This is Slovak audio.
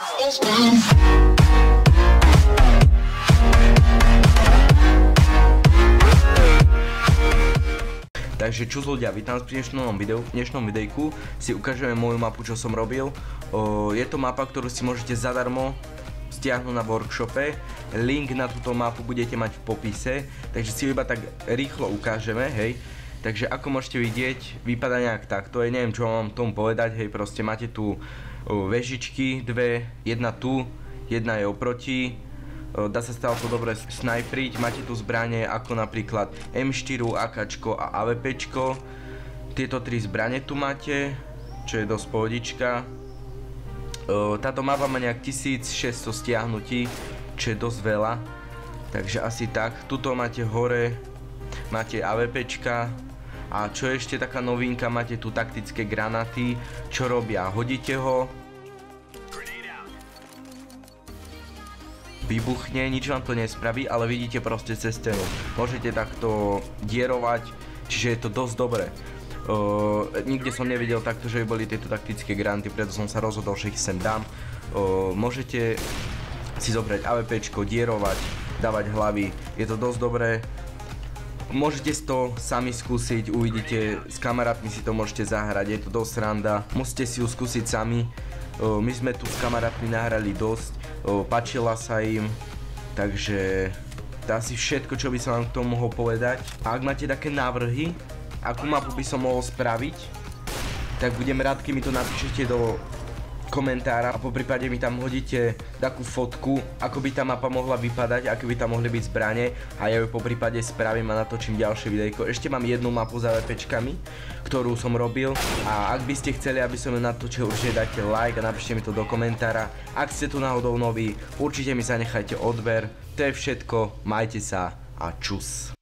Takže čus ľudia, vítam vás pri dnešnom videjku si ukážeme moju mapu, čo som robil. Je to mapa, ktorú si môžete zadarmo stiahnuť na workshope. Link na túto mapu budete mať v popise, takže si iba tak rýchlo ukážeme, hej. Takže ako môžete vidieť, vypadá nejak takto, neviem čo mám tomu povedať, hej, proste máte tu vežičky, dve, jedna tu, jedna je oproti. Dá sa stále to dobre snajpriť, máte tu zbranie ako napríklad M4, AKčko a AVPčko. Tieto tri zbranie tu máte, čo je dosť pohodička. Táto mapa má nejak 1600 stiahnutí, čo je dosť veľa. Takže asi tak, tuto máte hore, máte AVPčka. A čo je ešte taká novinka, máte tu taktické granáty, čo robia, hodíte ho, vybuchne, nič vám to nespraví, ale vidíte proste cez stenu. Môžete takto dierovať, čiže je to dosť dobré. Nikde som nevidel takto, že by boli tieto taktické granáty, preto som sa rozhodol, že ich sem dám. Môžete si zobrať AVPčko, dierovať, dávať hlavy, je to dosť dobré. Môžete si to sami skúsiť, uvidíte, s kamarátmi si to môžete zahrať, je to dosť sranda. Musíte si ju skúsiť sami. My sme tu s kamarátmi nahrali dosť, páčila sa im, takže to je asi všetko, čo by som vám k tomu mohol povedať. A ak máte také návrhy, akú mapu by som mohol spraviť, tak budem rád, keď mi to napíšete do komentára a poprípade mi tam hodíte takú fotku, ako by tá mapa mohla vypadať, aké by tam mohli byť zbrane a ja ju poprípade spravím a natočím ďalšie videjko. Ešte mám jednu mapu s AVPčkami, ktorú som robil a ak by ste chceli, aby som ju natočil, určite dajte like a napíšte mi to do komentára. Ak ste tu náhodou noví, určite mi zanechajte odber. To je všetko, majte sa a čus.